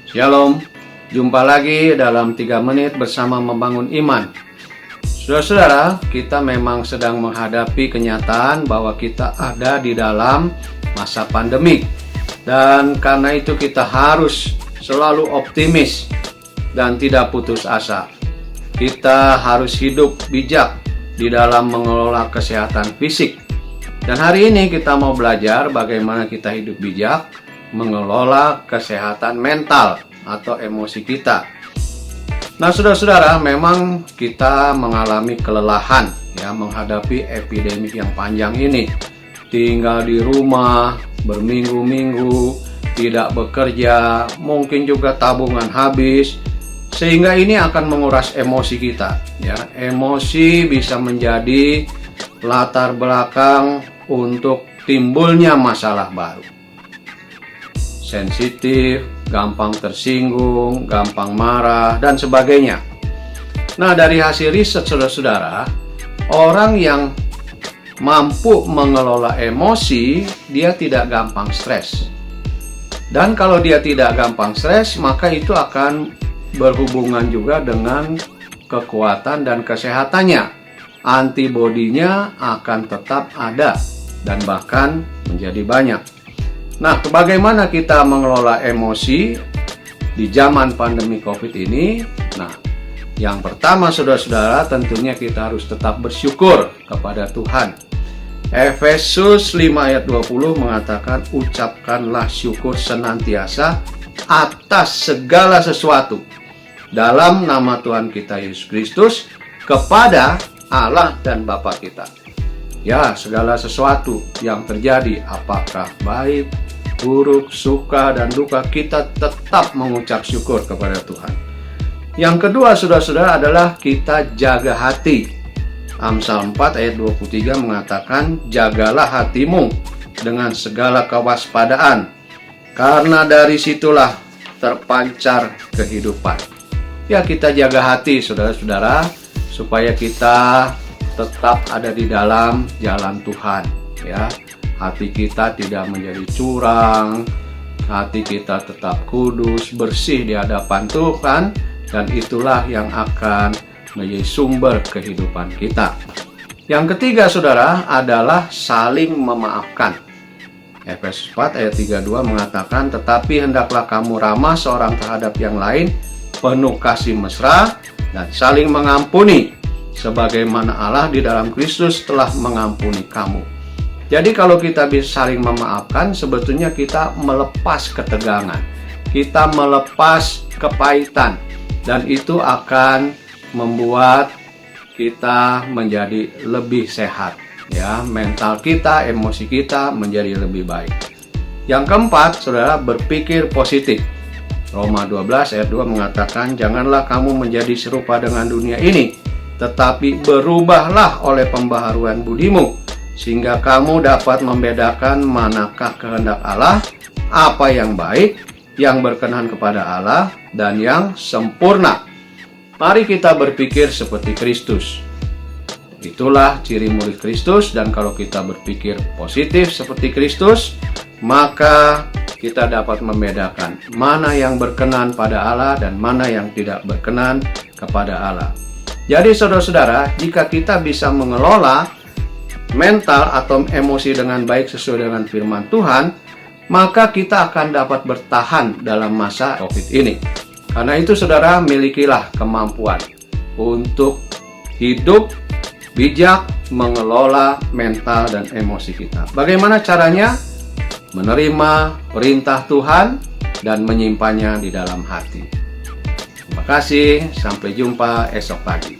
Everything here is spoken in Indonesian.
Shalom, jumpa lagi dalam 3 menit bersama membangun iman. Saudara-saudara, kita memang sedang menghadapi kenyataan bahwa kita ada di dalam masa pandemik. Dan karena itu kita harus selalu optimis dan tidak putus asa. Kita harus hidup bijak di dalam mengelola kesehatan fisik. Dan hari ini kita mau belajar bagaimana kita hidup bijak mengelola kesehatan mental atau emosi kita. Nah, saudara-saudara, memang kita mengalami kelelahan ya menghadapi epidemik yang panjang ini. Tinggal di rumah berminggu-minggu, tidak bekerja, mungkin juga tabungan habis, sehingga ini akan menguras emosi kita ya. Emosi bisa menjadi latar belakang untuk timbulnya masalah baru. Sensitif, gampang tersinggung, gampang marah, dan sebagainya. Nah, dari hasil riset saudara-saudara, orang yang mampu mengelola emosi, dia tidak gampang stres. Dan kalau dia tidak gampang stres, maka itu akan berhubungan juga dengan kekuatan dan kesehatannya. Antibodinya akan tetap ada dan bahkan menjadi banyak. Nah, bagaimana kita mengelola emosi di zaman pandemi COVID ini? Nah, yang pertama saudara-saudara, tentunya kita harus tetap bersyukur kepada Tuhan. Efesus 5 ayat 20 mengatakan, ucapkanlah syukur senantiasa atas segala sesuatu dalam nama Tuhan kita Yesus Kristus kepada Allah dan Bapa kita. Ya, segala sesuatu yang terjadi, apakah baik, buruk, suka, dan duka, kita tetap mengucap syukur kepada Tuhan. Yang kedua, saudara-saudara, adalah kita jaga hati. Amsal 4 ayat 23 mengatakan, jagalah hatimu dengan segala kewaspadaan, karena dari situlah terpancar kehidupan. Ya, kita jaga hati, saudara-saudara, supaya kita tetap ada di dalam jalan Tuhan ya. Hati kita tidak menjadi curang, hati kita tetap kudus, bersih di hadapan Tuhan, dan itulah yang akan menjadi sumber kehidupan kita. Yang ketiga saudara adalah saling memaafkan. Efesus 4 ayat 32 mengatakan, tetapi hendaklah kamu ramah seorang terhadap yang lain, penuh kasih mesra, dan saling mengampuni, sebagaimana Allah di dalam Kristus telah mengampuni kamu. Jadi kalau kita bisa saling memaafkan, sebetulnya kita melepas ketegangan, kita melepas kepahitan, dan itu akan membuat kita menjadi lebih sehat ya, mental kita, emosi kita menjadi lebih baik. Yang keempat, saudara, berpikir positif. Roma 12 ayat 2 mengatakan, janganlah kamu menjadi serupa dengan dunia ini, tetapi berubahlah oleh pembaharuan budimu, sehingga kamu dapat membedakan manakah kehendak Allah, apa yang baik, yang berkenan kepada Allah, dan yang sempurna. Mari kita berpikir seperti Kristus. Itulah ciri murid Kristus, dan kalau kita berpikir positif seperti Kristus, maka kita dapat membedakan mana yang berkenan pada Allah dan mana yang tidak berkenan kepada Allah. Jadi saudara-saudara, jika kita bisa mengelola mental atau emosi dengan baik sesuai dengan firman Tuhan, maka kita akan dapat bertahan dalam masa COVID ini. Karena itu saudara, milikilah kemampuan untuk hidup bijak mengelola mental dan emosi kita. Bagaimana caranya? Menerima perintah Tuhan dan menyimpannya di dalam hati. Terima kasih, sampai jumpa esok pagi.